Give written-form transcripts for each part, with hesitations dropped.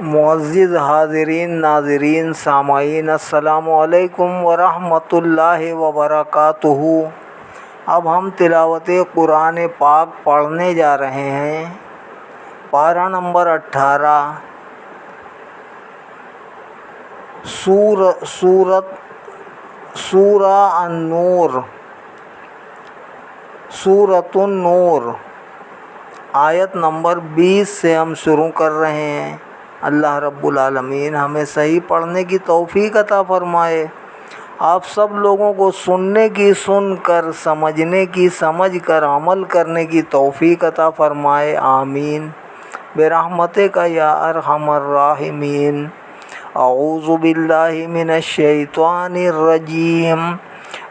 معزز حاضرین ناظرین سامعین السلام علیکم ورحمۃ اللہ وبرکاتہ۔ اب ہم تلاوت قرآن پاک پڑھنے جا رہے ہیں۔ پارہ نمبر 18 سورہ النور، سورۃ النور، آیت نمبر 20 سے ہم شروع کر رہے ہیں۔ اللہ رب العالمین ہمیں صحیح پڑھنے کی توفیق عطا فرمائے، آپ سب لوگوں کو سننے کی سن کر، سمجھنے کی سمجھ کر، عمل کرنے کی توفیق عطا فرمائے، آمین برحمتک یا ارحم الراحمین۔ اعوذ باللہ من الشیطان الرجیم،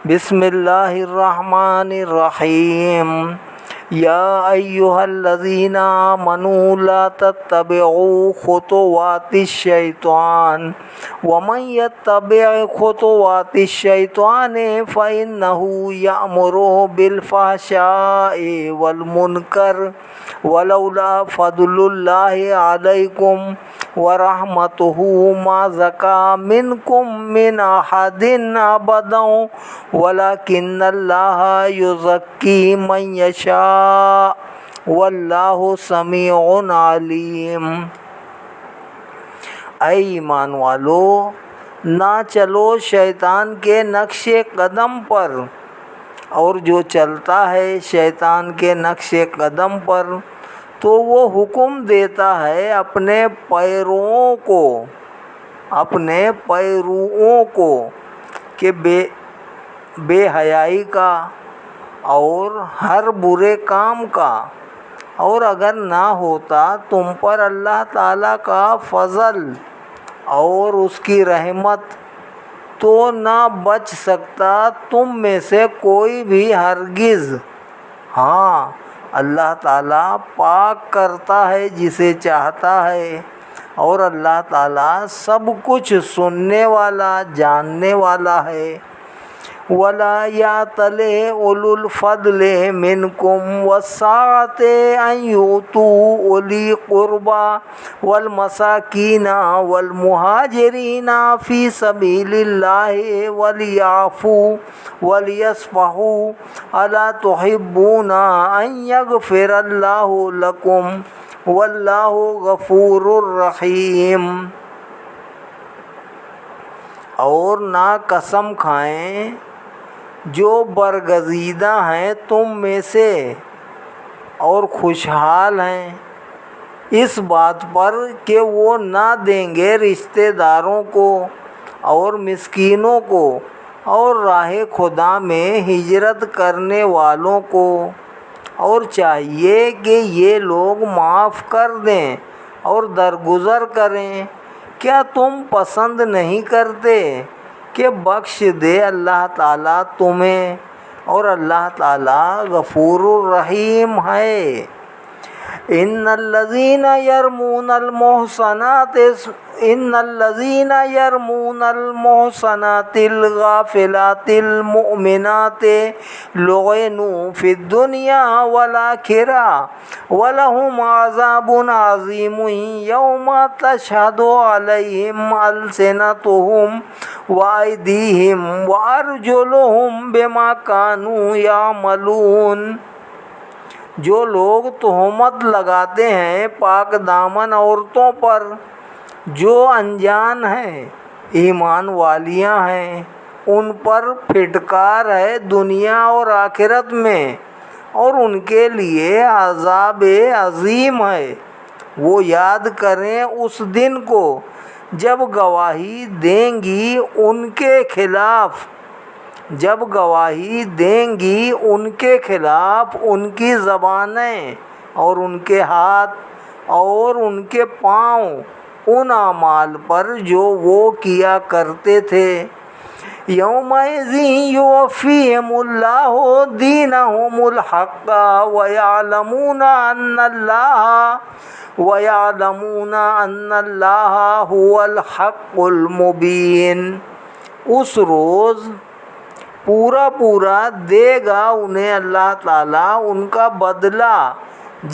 بسم اللہ الرحمن الرحیم۔ یا ایہا الذین آمنوا لا تتبعوا خطوات الشیطان ومن یتبع خطوات الشیطان فإنہ یأمر بالفحشاء والمنکر ولولا فضل اللہ علیکم ورحمتہ ما زکا منکم من احد ابدا ولکن اللہ یزکی من یشاء واللہ سمیع علیم۔ اے ایمان والو، نہ چلو شیطان کے نقش قدم پر، اور جو چلتا ہے شیطان کے نقش قدم پر تو وہ حکم دیتا ہے اپنے پیروؤں کو کہ بے حیائی کا اور ہر برے کام کا، اور اگر نہ ہوتا تم پر اللہ تعالیٰ کا فضل اور اس کی رحمت تو نہ بچ سکتا تم میں سے کوئی بھی ہرگز۔ ہاں، اللہ تعالیٰ پاک کرتا ہے جسے چاہتا ہے، اور اللہ تعالیٰ سب کچھ سننے والا، جاننے والا ہے۔ وَلَا يَأْتَلِ أُولُو الْفَضْلِ مِنْكُمْ وَالسَّعَةِ أَنْ يُؤْتُوا أُولِي الْقُرْبَى وَالْمَسَاكِينَ وَالْمُهَاجِرِينَ فِي سَبِيلِ اللَّهِ وَلْيَعْفُوا وَلْيَصْفَحُوا أَلَا تُحِبُّونَ أَنْ يَغْفِرَ اللَّهُ لَكُمْ وَاللَّهُ غَفُورٌ رَحِيمٌ۔ اور نہ قسم کھائیں جو برگزیدہ ہیں تم میں سے اور خوشحال ہیں اس بات پر کہ وہ نہ دیں گے رشتہ داروں کو اور مسکینوں کو اور راہ خدا میں ہجرت کرنے والوں کو، اور چاہیے کہ یہ لوگ معاف کر دیں اور درگزر کریں۔ کیا تم پسند نہیں کرتے کہ بخش دے اللہ تعالیٰ تمہیں، اور اللہ تعالیٰ غفور الرحیم ہے۔ ان الذین یرمون المحصنات الغافلات المؤمنات لعنوا فی الدنیا والآخرہ ولہم عذاب عظیم یوم تشہد علیہم السنتہم وایدیہم وارجلہم بما کانوا یعملون۔ جو لوگ تہمت لگاتے ہیں پاک دامن عورتوں پر جو انجان ہیں، ایمان والیاں ہیں، ان پر پھٹکار ہے دنیا اور آخرت میں، اور ان کے لیے عذاب عظیم ہے۔ وہ یاد کریں اس دن کو جب گواہی دیں گی ان کے خلاف ان کی زبانیں اور ان کے ہاتھ اور ان کے پاؤں ان اعمال پر جو وہ کیا کرتے تھے۔ یومئذ یوفیہم اللہ دینہم الحق ویعلمون ان اللہ هو الحق المبین۔ اس روز پورا دے گا انہیں اللہ تعالیٰ ان کا بدلہ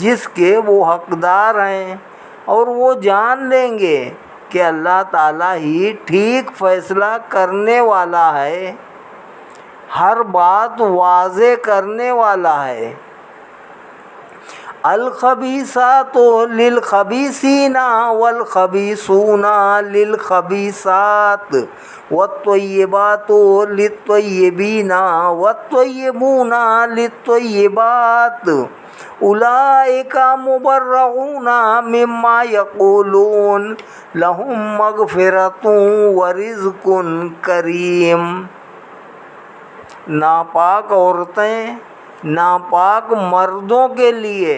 جس کے وہ حقدار ہیں، اور وہ جان لیں گے کہ اللہ تعالیٰ ہی ٹھیک فیصلہ کرنے والا ہے، ہر بات واضح کرنے والا ہے۔ الخبیثات للخبیثین والخبیثون للخبیثات والطیبات للطیبین والطیبون للطیبات اولئک مبرؤون مما یقولون لہم مغفرۃ ورزق کریم۔ ناپاک عورتیں ناپاک مردوں کے لیے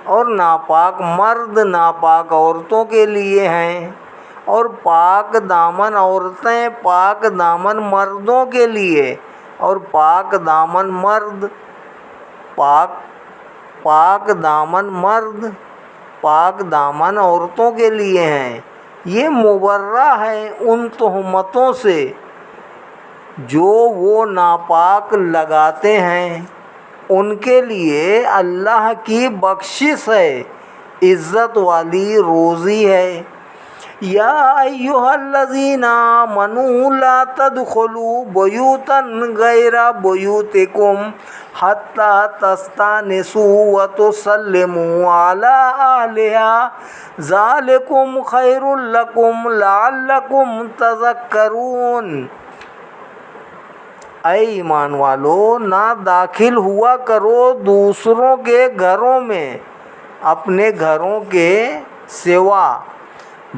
اور ناپاک مرد ناپاک عورتوں کے لیے ہیں، اور پاک دامن عورتیں پاک دامن مردوں کے لیے، اور پاک دامن مرد پاک دامن عورتوں کے لیے ہیں۔ یہ مبرہ ہیں ان تہمتوں سے جو وہ ناپاک لگاتے ہیں، ان کے لیے اللہ کی بخشش ہے، عزت والی روزی ہے۔ یا ایھا الذین آمنوا لا تدخلوا بیوتا غیر بیوتکم حتی تستأنسوا وتسلموا علی اہلہا ذالکم خیر لکم لعلکم تذکرون۔ اے ایمان والو، نہ داخل ہوا کرو دوسروں کے گھروں میں اپنے گھروں کے سوا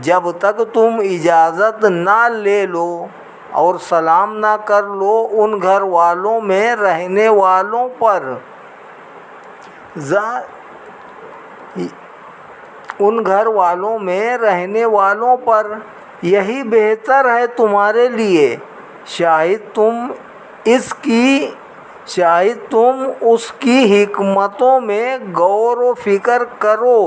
جب تک تم اجازت نہ لے لو، اور سلام نہ کر لو ان گھر والوں میں رہنے والوں پر، یہی بہتر ہے تمہارے لیے، شاید تم اس کی حکمتوں میں غور و فکر کرو۔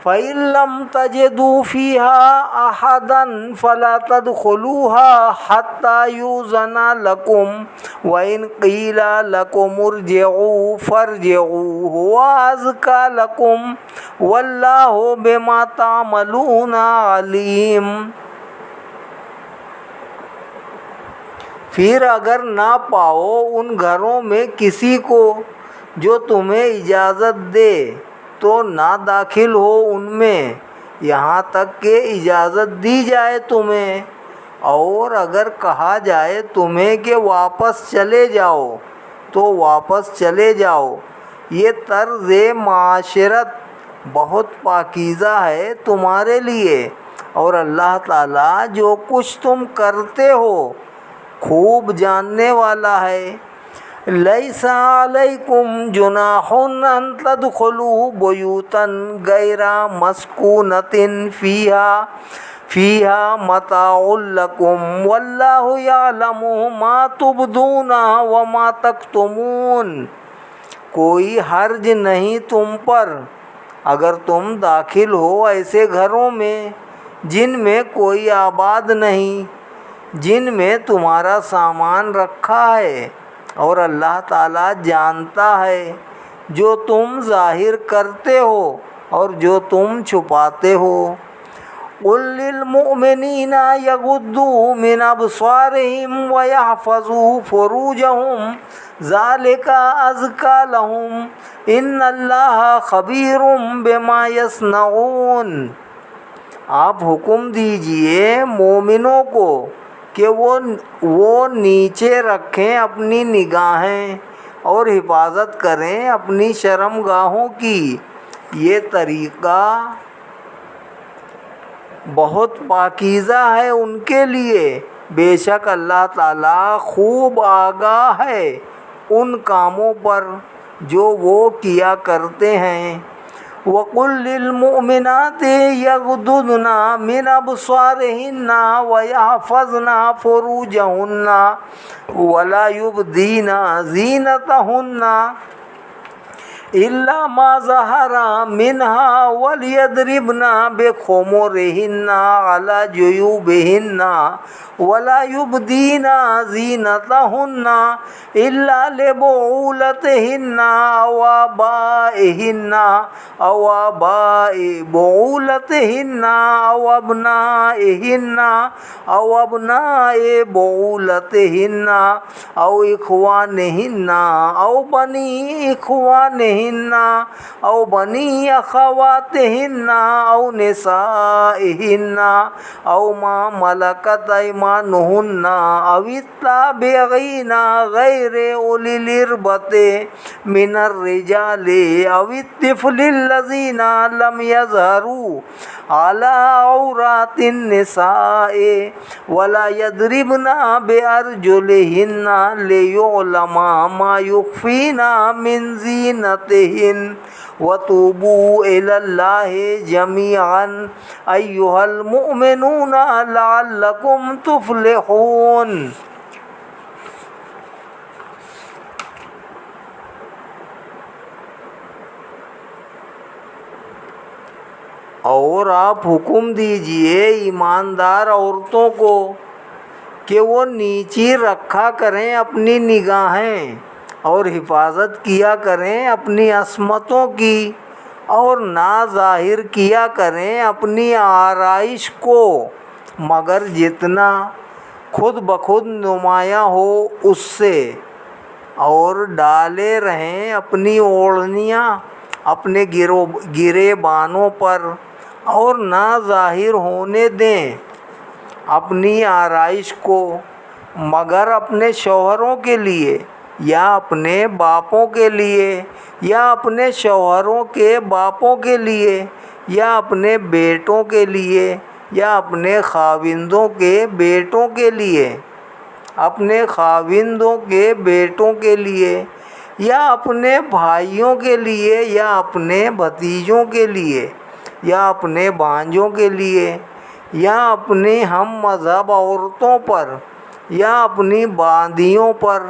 فَإِن لَّمْ تَجِدُوا فِيهَا أَحَدًا فَلَا تَدْخُلُوهَا حَتَّى يُؤْذَنَ لَكُمْ وَإِنْ قِيلَ لَكُمُ ارْجِعُوا فَارْجِعُوا هُوَ أَزْكَىٰ لَكُمْ وَاللَّهُ بِمَا تَعْمَلُونَ عَلِيمٌ۔ پھر اگر نہ پاؤ ان گھروں میں کسی کو جو تمہیں اجازت دے تو نہ داخل ہو ان میں یہاں تک کہ اجازت دی جائے تمہیں، اور اگر کہا جائے تمہیں کہ واپس چلے جاؤ تو واپس چلے جاؤ۔ یہ طرز معاشرت بہت پاکیزہ ہے تمہارے لیے، اور اللہ تعالیٰ جو کچھ تم کرتے ہو خوب جاننے والا ہے۔ لیس علیکم جناح ان تدخلوا بیوتا غیر مسکونۃ فیہا متاع لکم واللہ یعلم ما تبدون وما تکتمون۔ کوئی حرج نہیں تم پر اگر تم داخل ہو ایسے گھروں میں جن میں کوئی آباد نہیں، جن میں تمہارا سامان رکھا ہے، اور اللہ تعالیٰ جانتا ہے جو تم ظاہر کرتے ہو اور جو تم چھپاتے ہو۔ قل للمؤمنین یغضوا من ابصارہم ویحفظوا فروجہم ذالک ازکی لہم ان اللہ خبیر بما یصنعون۔ آپ حکم دیجئے مومنوں کو کہ وہ نیچے رکھیں اپنی نگاہیں اور حفاظت کریں اپنی شرمگاہوں کی، یہ طریقہ بہت پاکیزہ ہے ان کے لیے، بے شک اللہ تعالیٰ خوب آگاہ ہے ان کاموں پر جو وہ کیا کرتے ہیں۔ وَقُل لِّلْمُؤْمِنَاتِ يَغْضُضْنَ مِنْ أَبْصَارِهِنَّ وَيَحْفَظْنَ فُرُوجَهُنَّ وَلَا يُبْدِينَ زِينَتَهُنَّ إلا ما ظهر منها وليضربن بخمرهن على جيوبهن ولا يبدين زينتهن إلا لبعولتهن أو آبائهن أو آباء بعولتهن أو أبنائهن أو أبناء بعولتهن أو إخوانهن أو بني إخوانهن أو بني أخواتهن أو نسائهن أو ما ملكت أيمانهن أو التابعين غير أولي الإربة من الرجال أو الطفل الذين لم يظهروا على عورات النساء ولا يضربن بأرجلهن ليعلم ما يخفين من زينتهن وتوبوا إلى الله جميعا أيها المؤمنون لعلكم تفلحون۔ اور آپ حکم دیجئے ایماندار عورتوں کو کہ وہ نیچی رکھا کریں اپنی نگاہیں اور حفاظت کیا کریں اپنی عصمتوں کی اور نہ ظاہر کیا کریں اپنی آرائش کو مگر جتنا خود بخود نمایاں ہو اس سے، اور ڈالے رہیں اپنی اوڑھنیاں اپنے گریبانوں پر اور نہ ظاہر ہونے دیں اپنی آرائش کو مگر اپنے شوہروں کے لیے یا اپنے باپوں کے لیے یا اپنے شوہروں کے باپوں کے لیے یا اپنے بیٹوں کے لیے یا اپنے خاوندوں کے بیٹوں کے لیے، اپنے خاوندوں کے بیٹوں کے لیے یا اپنے بھائیوں کے لیے یا اپنے بھتیجوں کے لیے یا اپنے بھانجوں کے لیے یا اپنی ہم مذہب عورتوں پر یا اپنی باندیوں پر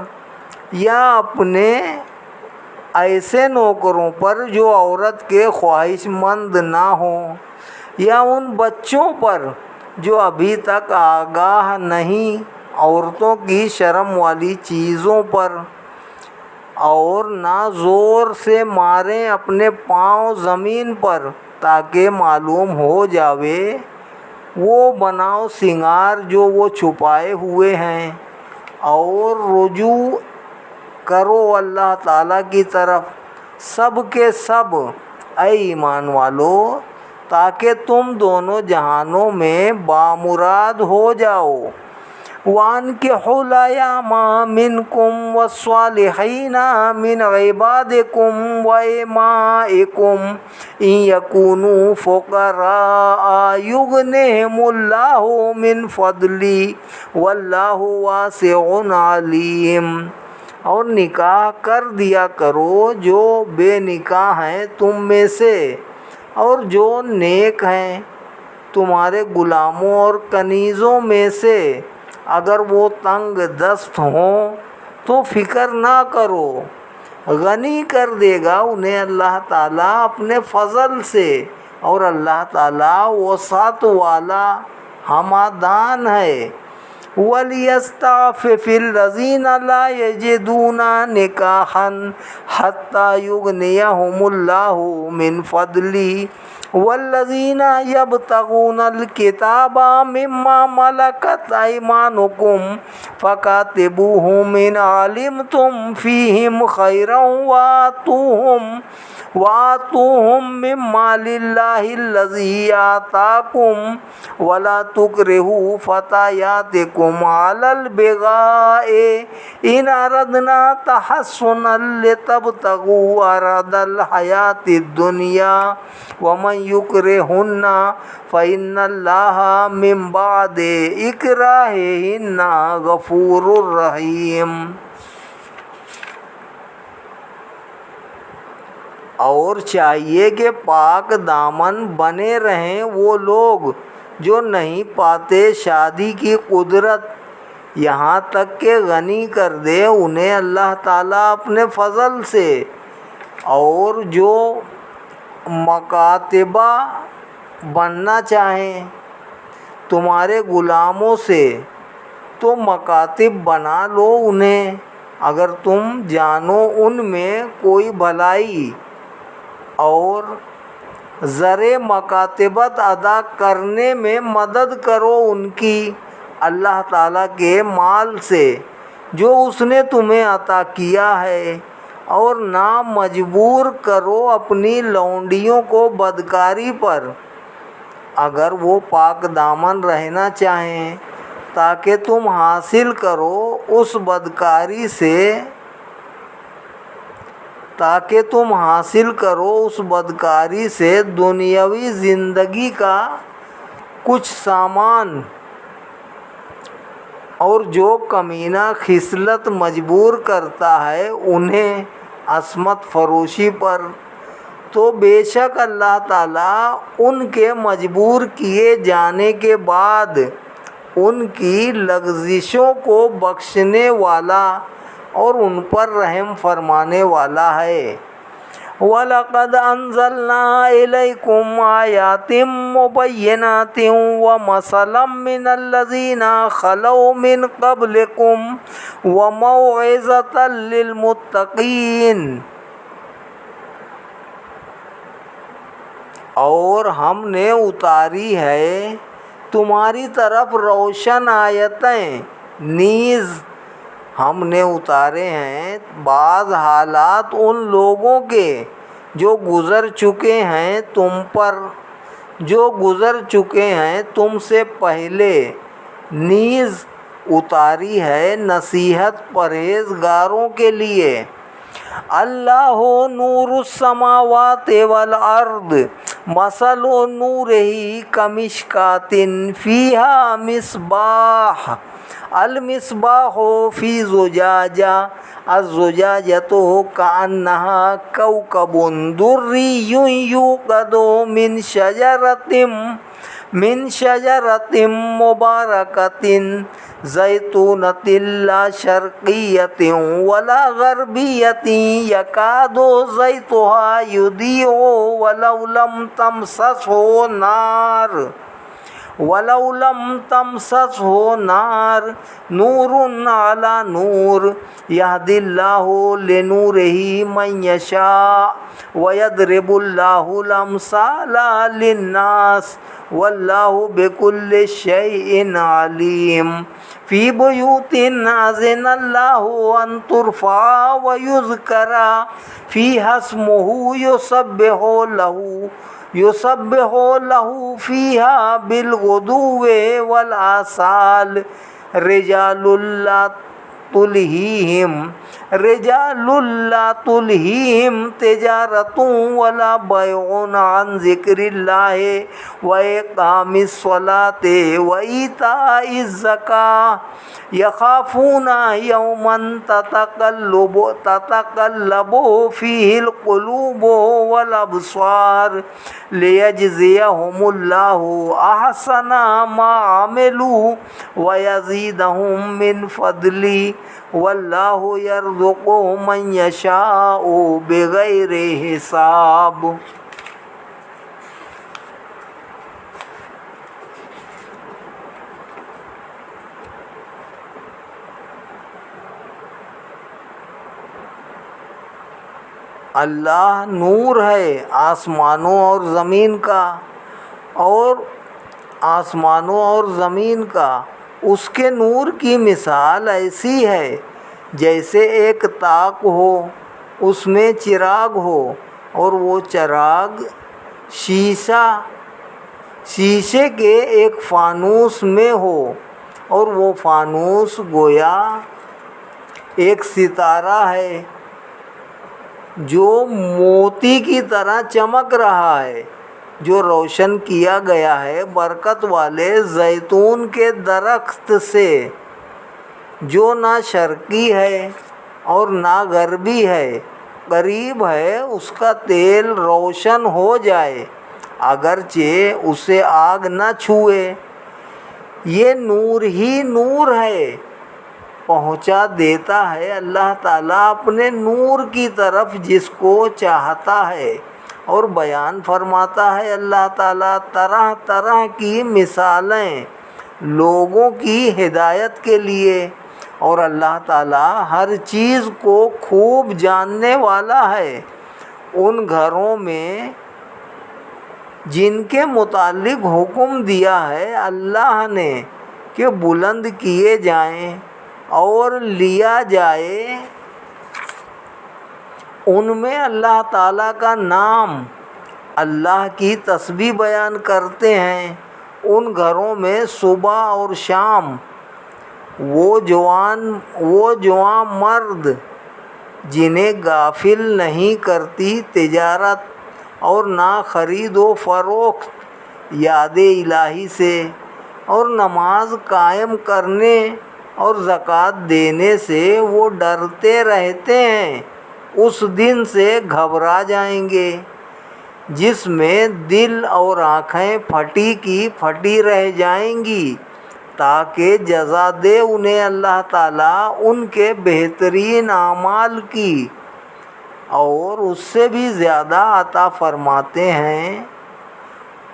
یا اپنے ایسے نوکروں پر جو عورت کے خواہش مند نہ ہوں یا ان بچوں پر جو ابھی تک آگاہ نہیں عورتوں کی شرم والی چیزوں پر، اور نہ زور سے ماریں اپنے پاؤں زمین پر تاکہ معلوم ہو جاوے وہ بناؤ سنگار جو وہ چھپائے ہوئے ہیں، اور رجوع کرو اللہ تعالیٰ کی طرف سب کے سب اے ایمان والو تاکہ تم دونوں جہانوں میں بامراد ہو جاؤ۔ وَأَنكِحُوا الْأَيَامَ مِنكُمْ وَالصَّالِحِينَ مِنْ عِبَادِكُمْ وَإِمَائِكُمْ إِنْ يَكُونُوا فُقَرَاءَ يُغْنِهِمُ اللَّهُ مِنْ فَضْلِهِ وَاللَّهُ وَاسِعٌ عَلِيمٌ۔ اور نکاح کر دیا کرو جو بے نکاح ہیں تم میں سے اور جو نیک ہیں تمہارے غلاموں اور کنیزوں میں سے، اگر وہ تنگ دست ہوں تو فکر نہ کرو، غنی کر دے گا انہیں اللہ تعالیٰ اپنے فضل سے، اور اللہ تعالیٰ وسعت والا ہمادان ہے۔ وَلْيَسْتَعْفِفِ الَّذِينَ لَا يَجِدُونَ نِكَاحًا حَتَّى يُغْنِيَهُمُ اللَّهُ مِنْ فَضْلِهِ وَالَّذِينَ يَبْتَغُونَ الْكِتَابَ مِمَّا مَلَكَتْ أَيْمَانُكُمْ فَكَاتِبُوهُمْ إِنْ عَلِمْتُمْ فِيهِمْ خَيْرًا وَآتُوهُمْ مِنْ مَالِ اللَّهِ الَّذِي آتَاكُمْ وَلَا تُكْرِهُوا فَتَيَاتِكُمْ عَلَى الْبِغَاءِ إِنْ أَرَدْنَا تَحَصُّنًا لِتَبْتَغُوا عَرَضَ الْحَيَاةِ الدُّنْيَا وَمَنْ يُكْرِهُنَّ فَإِنَّ اللَّهَ مِنْ بَعْدِ إِكْرَاهِهِنَّ غَفُورٌ رَحِيمٌ۔ اور چاہیے کہ پاک دامن بنے رہیں وہ لوگ جو نہیں پاتے شادی کی قدرت، یہاں تک کہ غنی کر دے انہیں اللہ تعالیٰ اپنے فضل سے، اور جو مکاتبہ بننا چاہیں تمہارے غلاموں سے تو مکاتب بنا لو انہیں، اگر تم جانو ان میں کوئی بھلائی، اور زرِ مکاتبت ادا کرنے میں مدد کرو ان کی اللہ تعالیٰ کے مال سے جو اس نے تمہیں عطا کیا ہے، اور نہ مجبور کرو اپنی لونڈیوں کو بدکاری پر اگر وہ پاک دامن رہنا چاہیں، تاکہ تم حاصل کرو اس بدکاری سے دنیاوی زندگی کا کچھ سامان، اور جو کمینہ خصلت مجبور کرتا ہے انہیں عصمت فروشی پر، تو بے شک اللہ تعالیٰ ان کے مجبور کیے جانے کے بعد ان کی لغزشوں کو بخشنے والا اور ان پر رحم فرمانے والا ہے۔ وَلَقَدْ أَنزَلْنَا إِلَيْكُمْ آيَاتٍ مُبَيِّنَاتٍ وَمَثَلًا مِّنَ الَّذِينَ خَلَوْا مِن قَبْلِكُمْ وَمَوْعِظَةً لِّلْمُتَّقِينَ۔ اور ہم نے اتاری ہے تمہاری طرف روشن آیتیں، نیز ہم نے اتارے ہیں بعض حالات ان لوگوں کے جو گزر چکے ہیں تم سے پہلے، نیز اتاری ہے نصیحت پرہیزگاروں کے لیے۔ اللہ نور السماوات والارض مثل نورہ کمشکاۃ فیہا مصباح المصباح فی زجاجہ الزجاجۃ کأنہا کوکب دری یوقد من شجرۃ مبارکۃ زیتونۃ لا شرقیۃ ولا غربیۃ یکاد زیتها یضیء ولو لم تمسسه نار نور علی نور یہدی اللہ لنورہ من یشاء ویضرب اللہ الامثال للناس واللہ بکل شیء علیم۔ فی بیوت اذن اللہ ان ترفع ویذکر فیہا اسمہ یسبح لہ فیہا بالغدو والآصال رجال لا تلہیہم تجارۃ ولا بیع عن ذکر اللہ وإقام الصلاۃ وإیتاء الزکاۃ یخافون یوما تتقلب فیہ القلوب والابصار لیجزیہم اللہ احسن ما عملوا ویزیدہم من فضلہ واللہ یرزق من یشاء بغیر حساب۔ اللہ نور ہے آسمانوں اور زمین کا، اس کے نور کی مثال ایسی ہے جیسے ایک طاق ہو، اس میں چراغ ہو، اور وہ چراغ شیشے کے ایک فانوس میں ہو، اور وہ فانوس گویا ایک ستارہ ہے جو موتی کی طرح چمک رہا ہے، جو روشن کیا گیا ہے برکت والے زیتون کے درخت سے، جو نہ شرقی ہے اور نہ غربی ہے، قریب ہے اس کا تیل روشن ہو جائے اگرچہ اسے آگ نہ چھوئے۔ یہ نور ہی نور ہے پہنچا دیتا ہے اللہ تعالیٰ اپنے نور کی طرف جس کو چاہتا ہے، اور بیان فرماتا ہے اللہ تعالیٰ طرح طرح کی مثالیں لوگوں کی ہدایت کے لیے، اور اللہ تعالیٰ ہر چیز کو خوب جاننے والا ہے۔ ان گھروں میں جن کے متعلق حکم دیا ہے اللہ نے کہ بلند کیے جائیں اور لیا جائے، ان میں اللہ تعالیٰ کا نام، اللہ کی تسبیح بیان کرتے ہیں۔ ان گھروں میں صبح اور شام وہ جوان مرد جنہیں غافل نہیں کرتی تجارت اور نہ خرید و فروخت یاد الہی سے، اور نماز قائم کرنے اور زکوٰۃ دینے سے وہ ڈرتے رہتے ہیں، اس دن سے گھبرا جائیں گے جس میں دل اور آنکھیں پھٹی کی پھٹی رہ جائیں گی، تاکہ جزا دے انہیں اللہ تعالیٰ ان کے بہترین اعمال کی، اور اس سے بھی زیادہ عطا فرماتے ہیں،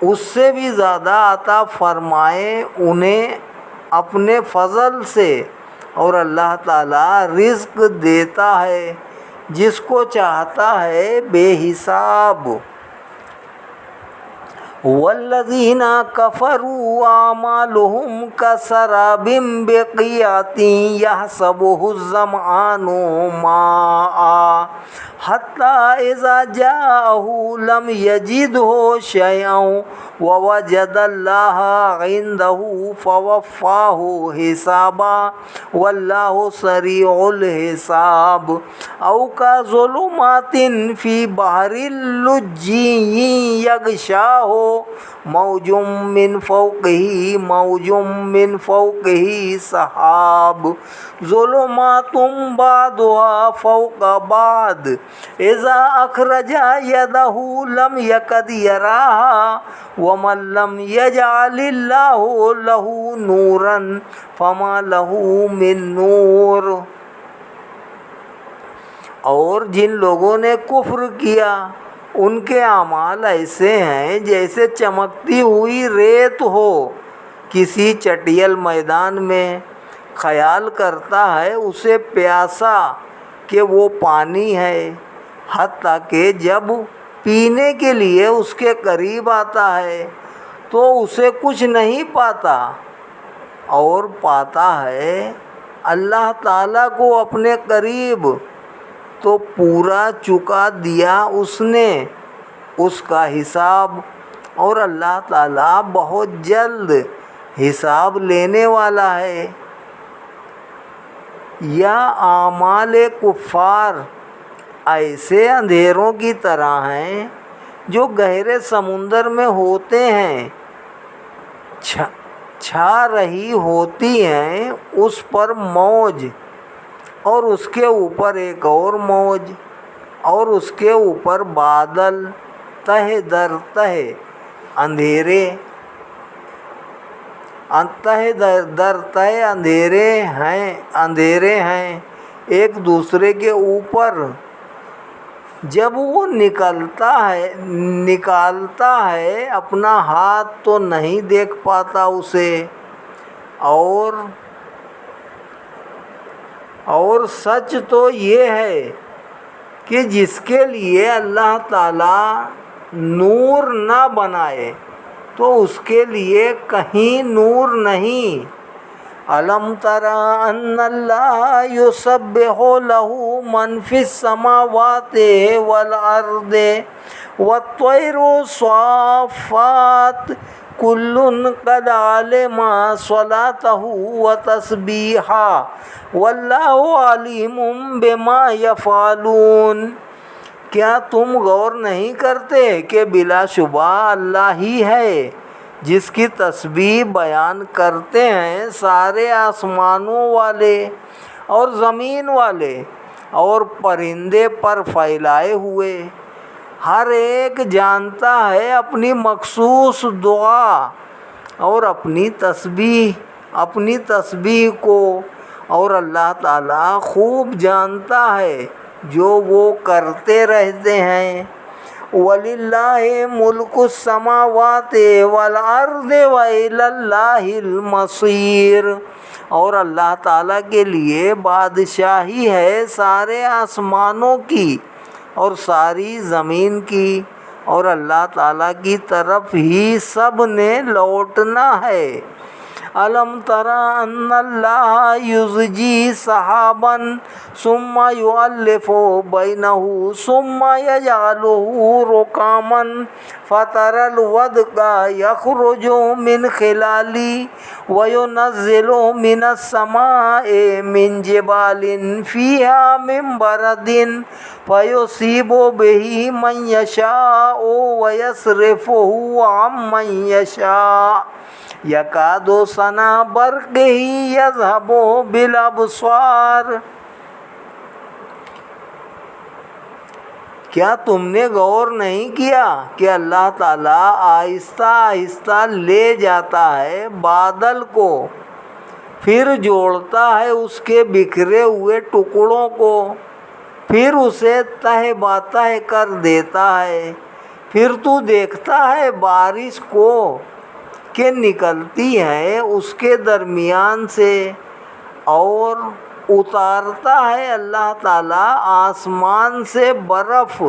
اس سے بھی زیادہ عطا فرمائے انہیں اپنے فضل سے، اور اللہ تعالیٰ رزق دیتا ہے جس کو چاہتا ہے بے حساب۔ والذین کفروا اعمالهم کسراب بقیعۃ یحسبہ الظمآن ماء حتی اذا جاءہ لم یجدہ شیئا ووجد اللہ عندہ فوفاہ حسابہ واللہ سریع الحساب۔ او کظلمات فی بحر لجی یغشاہ موج من فوقہ سحاب ظلمات بعضها فوق بعض اذا اخرج یدہ لم یکد یراها ومن لم یجعل اللہ لہ نورا فما لہ من نور۔ اور جن لوگوں نے کفر کیا ان کے اعمال ایسے ہیں جیسے چمکتی ہوئی ریت ہو کسی چٹیل میدان میں، خیال کرتا ہے اسے پیاسا کہ وہ پانی ہے، حتیٰ کہ جب پینے کے لیے اس کے قریب آتا ہے تو اسے کچھ نہیں پاتا، اور پاتا ہے اللہ تعالیٰ کو اپنے قریب تو پورا چکا دیا اس نے اس کا حساب، اور اللہ تعالیٰ بہت جلد حساب لینے والا ہے۔ یا اعمال کفار ایسے اندھیروں کی طرح ہیں جو گہرے سمندر میں ہوتے ہیں، چھا رہی ہوتی ہیں اس پر موج، اور اس کے اوپر ایک اور موج، اور اس کے اوپر بادل، تہہ در تہہ اندھیرے اندھیرے ہیں ایک دوسرے کے اوپر۔ جب وہ نکالتا ہے اپنا ہاتھ تو نہیں دیکھ پاتا اسے، اور سچ تو یہ ہے کہ جس کے لیے اللہ تعالیٰ نور نہ بنائے تو اس کے لیے کہیں نور نہیں۔ الم تر ان اللہ یسبح لہ من فی السماوات والارض والطیر صافات کل قد علم صلاتہ وتسبیحہ واللہ علیم بما یفعلون۔ کیا تم غور نہیں کرتے کہ بلا شبہ اللہ ہی ہے جس کی تسبیح بیان کرتے ہیں سارے آسمانوں والے اور زمین والے اور پرندے پر پھیلائے ہوئے، ہر ایک جانتا ہے اپنی مخصوص دعا اور اپنی تسبیح کو، اور اللہ تعالیٰ خوب جانتا ہے جو وہ کرتے رہتے ہیں۔ وَلِلَّهِ مُلْكُ السَّمَاوَاتِ وَالْأَرْضِ وَإِلَى اللَّهِ الْمَصِيرُ، اور اللہ تعالیٰ کے لیے بادشاہی ہے سارے آسمانوں کی اور ساری زمین کی، اور اللہ تعالیٰ کی طرف ہی سب نے لوٹنا ہے۔ أَلَمْ تَرَ أَنَّ اللَّهَ يُزْجِي سَحَابًا ثُمَّ يُؤَلِّفُ بَيْنَهُ ثُمَّ يَجْعَلُهُ رُكَامًا فَتَرَى الْوَدْقَ يَخْرُجُ مِنْ خِلَالِهِ وَيُنَزِّلُ مِنَ السَّمَاءِ مِنْ جِبَالٍ فِيهَا مِنْ بَرَدٍ فَيُصِيبُ بِهِ مَنْ يَشَاءُ وَيَصْرِفُهُ عَنْ مَنْ يَشَاءُ يَكَادُ سَنَا بَرْقِهِ يَذْهَبُ بِالْأَبْصَارِ۔ کیا تم نے غور نہیں کیا کہ اللہ تعالیٰ آہستہ آہستہ لے جاتا ہے بادل کو، پھر جوڑتا ہے اس کے بکھرے ہوئے ٹکڑوں کو، پھر اسے تہہ باتہ کر دیتا ہے، پھر تو دیکھتا ہے بارش کو کہ نکلتی ہے اس کے درمیان سے، اور اتارتا ہے اللہ تعالیٰ آسمان سے برف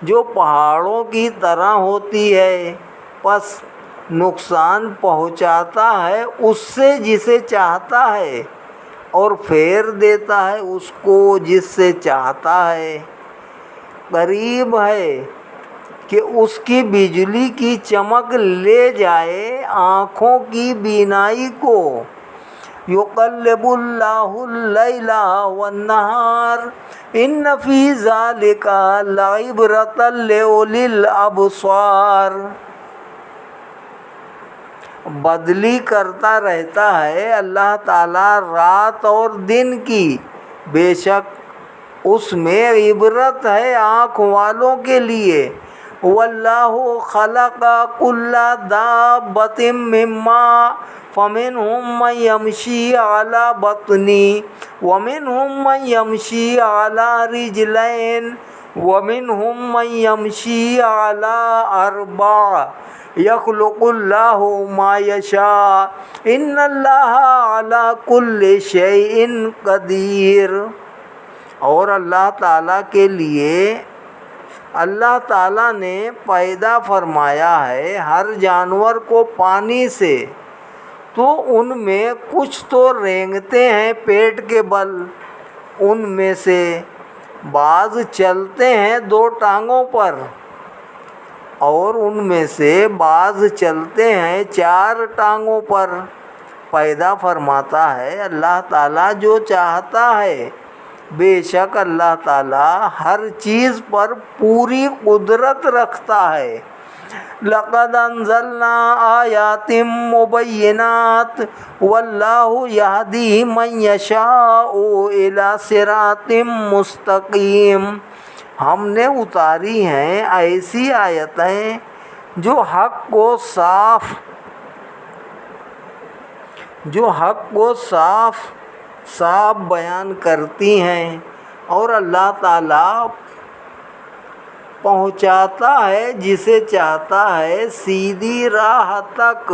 جو پہاڑوں کی طرح ہوتی ہے، پس نقصان پہنچاتا ہے اس سے جسے چاہتا ہے اور پھیر دیتا ہے اس کو جس سے چاہتا ہے۔ قریب ہے کہ اس کی بجلی کی چمک لے جائے آنکھوں کی بینائی کو۔ یقلب اللہ اللیل والنہار ان فی ذلک لعبرۃ لأولی الابصار۔ بدلی کرتا رہتا ہے اللہ تعالیٰ رات اور دن کی، بے شک اس میں عبرت ہے آنکھ والوں کے لیے۔ واللہ خلق کل دابۃ من ماء فمنہم من یمشی علی بطنہ ومنہم من یمشی علی رجلین ومنہم من یمشی علی اربع یخلق اللہ ما یشاء ان اللہ علی کل شیء قدیر۔ اور اللہ تعالیٰ کے لیے اللہ تعالیٰ نے پیدا فرمایا ہے ہر جانور کو پانی سے، تو ان میں کچھ تو رینگتے ہیں پیٹ کے بل، ان میں سے بعض چلتے ہیں دو ٹانگوں پر، اور ان میں سے بعض چلتے ہیں چار ٹانگوں پر۔ پیدا فرماتا ہے اللہ تعالیٰ جو چاہتا ہے، بے شک اللہ تعالیٰ ہر چیز پر پوری قدرت رکھتا ہے۔ لقد انزلنا آیات مبینات واللہ یہدی من یشاء الی صراط مستقیم۔ ہم نے اتاری ہیں ایسی آیتیں جو حق کو صاف بیان کرتی ہیں، اور اللہ تعالیٰ پہنچاتا ہے جسے چاہتا ہے سیدھی راہ تک۔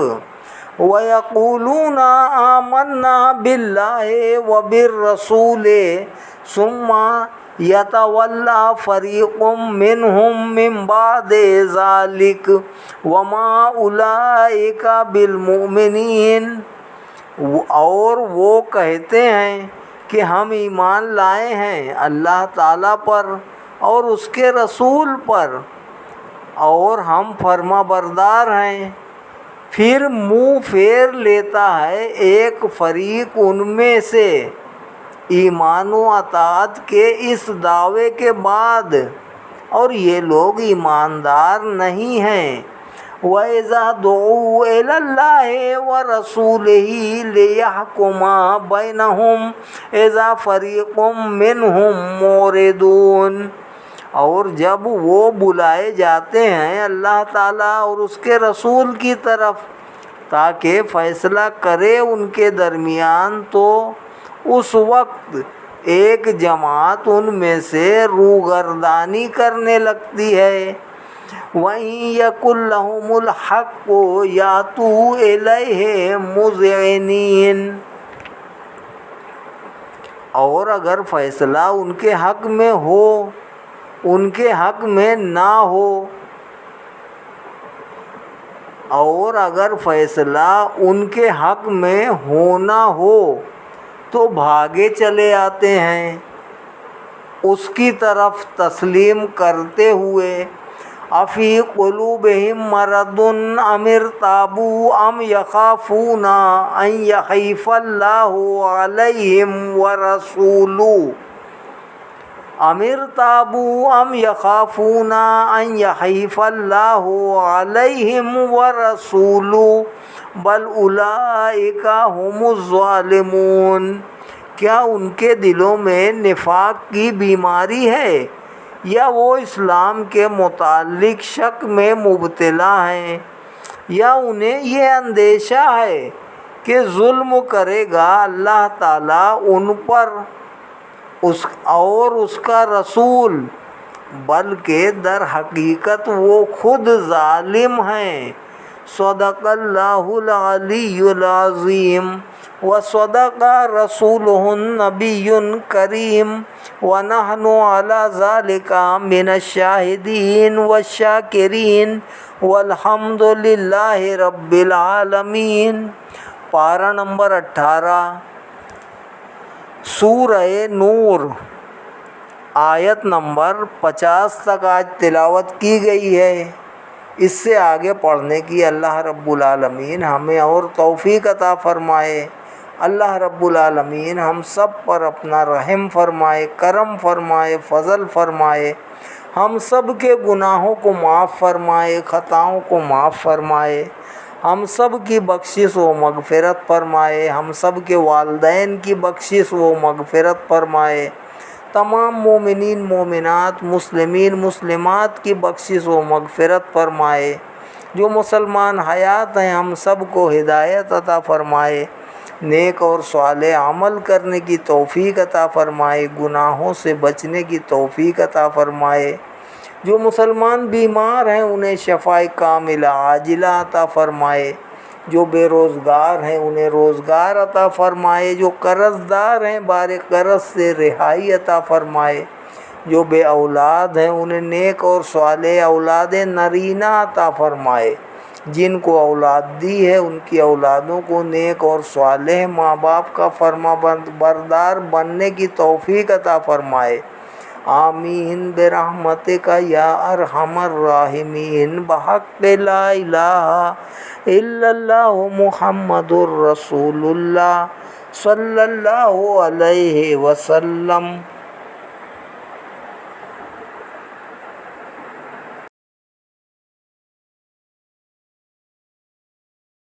وَيَقُولُونَ آمَنَّا بِاللَّهِ وَبِالرَّسُولِ ثُمَّ يَتَوَلَّىٰ فَرِيقٌ مِّنْهُم مِّن بَعْدِ ذَٰلِكَ وَمَا أُولَٰئِكَ بِالْمُؤْمِنِينَ۔ اور وہ کہتے ہیں کہ ہم ایمان لائے ہیں اللہ تعالیٰ پر اور اس کے رسول پر، اور ہم فرما بردار ہیں، پھر منہ پھیر لیتا ہے ایک فریق ان میں سے ایمان و اطاعت کے اس دعوے کے بعد، اور یہ لوگ ایماندار نہیں ہیں۔ وَإِذَا دُعُوا إِلَى اللَّهِ وَرَسُولِهِ لِيَحْكُمَ بَيْنَهُمْ إِذَا فَرِيقٌ مِّنْهُمْ مُعْرِضُونَ۔ اور جب وہ بلائے جاتے ہیں اللہ تعالیٰ اور اس کے رسول کی طرف تاکہ فیصلہ کرے ان کے درمیان، تو اس وقت ایک جماعت ان میں سے روگردانی کرنے لگتی ہے۔ وَإِن يَكُن لَّهُمُ الْحَقُّ يَأْتُوا إِلَيْهِ مُذْعِنِينَ، اور اگر فیصلہ ان کے حق میں ہو، ان کے حق میں نہ ہو، اور اگر فیصلہ ان کے حق میں ہونا ہو تو بھاگے چلے آتے ہیں اس کی طرف تسلیم کرتے ہوئے۔ افی قلوبہم مرض ام ارتابوا ام یخافون ان یخیف اللہ علیہم ورسولہ ام ارتابوا ام یخافون ان یخیف اللہ علیہم ورسولہ بل اولئک ہم الظالمون۔ کیا ان کے دلوں میں نفاق کی بیماری ہے یا وہ اسلام کے متعلق شک میں مبتلا ہیں، یا انہیں یہ اندیشہ ہے کہ ظلم کرے گا اللہ تعالیٰ ان پر اور اس کا رسول، بلکہ در حقیقت وہ خود ظالم ہیں۔ صدق اللہ العلی العظیم وصدق رسولہ النبی الکریم ونحن علی ذلک من الشاہدین والشاکرین والحمد للہ رب العالمین۔ پارہ نمبر 18 سورہ نور آیت نمبر 50 تک آج تلاوت کی گئی ہے۔ اس سے آگے پڑھنے کی اللہ رب العالمین ہمیں اور توفیق عطا فرمائے۔ اللہ رب العالمین ہم سب پر اپنا رحم فرمائے، کرم فرمائے، فضل فرمائے، ہم سب کے گناہوں کو معاف فرمائے، خطاؤں کو معاف فرمائے، ہم سب کی بخشش و مغفرت فرمائے، ہم سب کے والدین کی بخشش و مغفرت فرمائے، تمام مومنین مومنات مسلمین مسلمات کی بخشش و مغفرت فرمائے۔ جو مسلمان حیات ہیں ہم سب کو ہدایت عطا فرمائے، نیک اور صالح عمل کرنے کی توفیق عطا فرمائے، گناہوں سے بچنے کی توفیق عطا فرمائے۔ جو مسلمان بیمار ہیں انہیں شفاء کاملہ عاجلہ عطا فرمائے، جو بے روزگار ہیں انہیں روزگار عطا فرمائے، جو قرض دار ہیں بار قرض سے رہائی عطا فرمائے، جو بے اولاد ہیں انہیں نیک اور صالح اولاد نرینہ عطا فرمائے، جن کو اولاد دی ہے ان کی اولادوں کو نیک اور صالح ماں باپ کا فرما بردار بننے کی توفیق عطا فرمائے۔ آمین برحمتک یا ارحم الراحمین بحق لا الہ الا اللہ محمد الرسول اللہ صلی اللہ علیہ وسلم۔